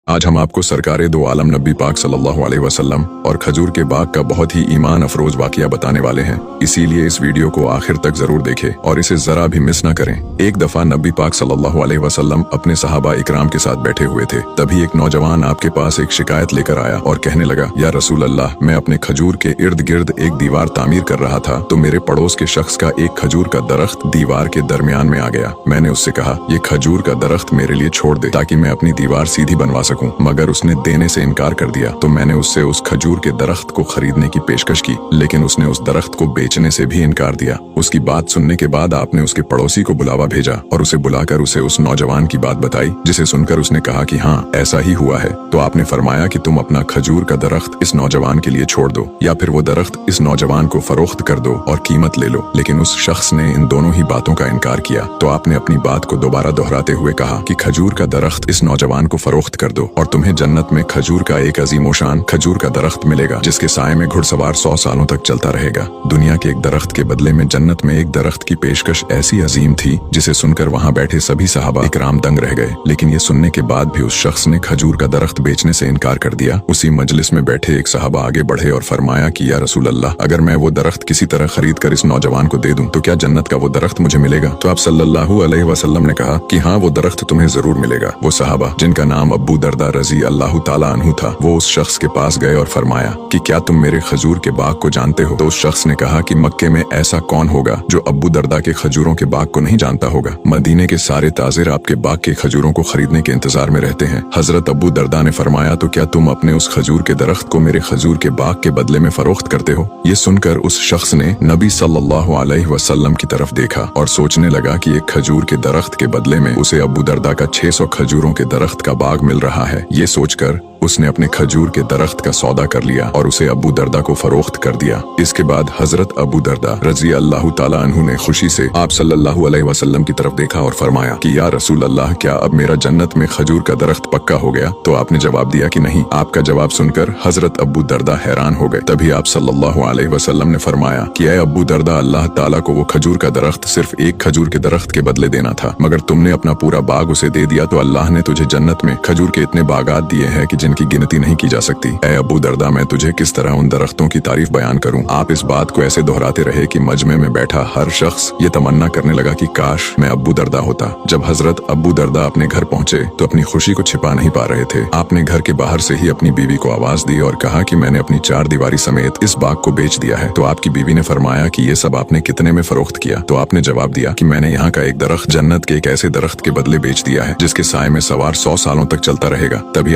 आज हम आपको सरकारे दो आलम नबी पाक सल्लल्लाहु अलैहि वसल्लम और खजूर के बाग का बहुत ही ईमान अफरोज वाकया बताने वाले हैं। इसीलिए इस वीडियो को आखिर तक जरूर देखें और इसे जरा भी मिस न करें। एक दफा नबी पाक सल्लल्लाहु अलैहि वसल्लम अपने सहाबा इकराम के साथ बैठे हुए थे। तभी एक नौजवान आपके पास एक शिकायत लेकर आया और कहने लगा, या रसूल अल्लाह, मैं अपने खजूर के इर्द गिर्द एक दीवार तामीर कर रहा था तो मेरे पड़ोस के शख्स का एक खजूर का दरख्त दीवार के दरमियान में आ गया। मैंने उससे कहा, ये खजूर का दरख्त मेरे लिए छोड़ दे ताकि मैं अपनी दीवार सीधी बनवा सकूं। मगर उसने देने से इनकार कर दिया। तो मैंने उससे उस खजूर के दरख्त को खरीदने की पेशकश की, लेकिन उसने उस दरख्त को बेचने से भी इनकार दिया। उसकी बात सुनने के बाद आपने उसके पड़ोसी को बुलावा भेजा और उसे बुलाकर उसे उस नौजवान की बात बताई, जिसे सुनकर उसने कहा कि हाँ, ऐसा ही हुआ है। तो आपने फरमाया कि तुम अपना खजूर का दरख्त इस नौजवान के लिए छोड़ दो या फिर वो दरख्त इस नौजवान को फरोख्त कर दो और कीमत ले लो। लेकिन उस शख्स ने इन दोनों ही बातों का इनकार किया। तो आपने अपनी बात को दोबारा दोहराते हुए कहा कि खजूर का दरख्त इस नौजवान को फरोख्त कर दो और तुम्हें जन्नत में खजूर का एक अजीमोशान खजूर का दरख्त मिलेगा, जिसके साए में घुड़सवार 100 सालों तक चलता रहेगा। दुनिया के एक दरख्त के बदले में जन्नत में एक दरख्त की पेशकश ऐसी अजीम थी जिसे सुनकर वहाँ बैठे सभी सहाबा इकराम दंग रह गए। लेकिन ये सुनने के बाद भी उस शख्स ने खजूर का दरख्त बेचने से इनकार कर दिया। उसी मजलिस में बैठे एक सहाबा आगे बढ़े और फरमाया कि या रसूल अल्लाह, अगर मैं वो दरख्त किसी तरह खरीद कर इस नौजवान को दे दूं तो क्या जन्नत का वो दरख्त मुझे मिलेगा? तो आप सल्लल्लाहु अलैहि वसल्लम ने कहा कि हाँ, वो दरख्त तुम्हें जरूर मिलेगा। वो सहाबा जिनका नाम अबू दरदा रजी अल्लाह ताला अन्हु था, वो उस शख्स के पास गए और फरमाया कि क्या तुम मेरे खजूर के बाग को जानते हो? तो उस शख्स ने कहा कि मक्के में ऐसा कौन होगा जो अबू दरदा के खजूरों के बाग को नहीं जानता होगा। मदीने के सारे ताजिर आपके बाग के खजूरों को खरीदने के इंतजार में रहते हैं। हजरत अबू दरदा ने फरमाया, तो क्या तुम अपने उस खजूर के दरख्त को मेरे खजूर के बाग के बदले में फरोख्त करते हो? ये सुनकर उस शख्स ने नबी सल्लल्लाहु अलैहि वसल्लम की तरफ देखा और सोचने लगा कि एक खजूर के दरख्त के बदले में उसे अबू दरदा का 600 खजूरों के दरख्त का बाग मिल रहा है। ये सोचकर उसने अपने खजूर के दरख्त का सौदा कर लिया और उसे अबू दरदा को फरोख्त कर दिया। इसके बाद हजरत अबू दरदा रजी अल्लाह ताला अन्हु ने खुशी से आप सल्लल्लाहु अलैहि वसल्लम की तरफ देखा और फरमाया कि या रसूल अल्लाह, क्या अब मेरा जन्नत में खजूर का दरख्त पक्का हो गया? तो आपने जवाब दिया कि नहीं। आपका जवाब सुनकर हजरत अबू दरदा हैरान हो गए। तभी आप सल्लल्लाहु अलैहि वसल्लम ने फरमाया कि ऐ अबू दरदा, अल्लाह ताला को वो खजूर का दरख्त सिर्फ एक खजूर के दरख्त के बदले देना था, मगर तुमने अपना पूरा बाग उसे दे दिया तो अल्लाह ने तुझे जन्नत में खजूर के इतने बागात दिए हैं कि जिनकी गिनती नहीं की जा सकती। ऐ अबू दरदा, मैं तुझे किस तरह उन दरख्तों की तारीफ बयान करूं? आप इस बात को ऐसे दोहराते रहे कि मजमे में बैठा हर शख्स ये तमन्ना करने लगा कि काश मैं अबू दरदा होता। जब हजरत अबू दरदा अपने घर पहुंचे तो अपनी खुशी को छिपा नहीं पा रहे थे। आपने घर के बाहर से ही अपनी बीवी को आवाज दी और कहा कि मैंने अपनी 4 दीवारी समेत इस बाग को बेच दिया है। तो आपकी बीवी ने फरमाया कि ये सब आपने कितने में फरोख्त किया? तो आपने जवाब दिया कि मैंने यहाँ का एक दरख्त जन्नत के एक ऐसे दरख्त के बदले बेच दिया है जिसके साए में सवार 100 सालों तक चलता रहेगा। तभी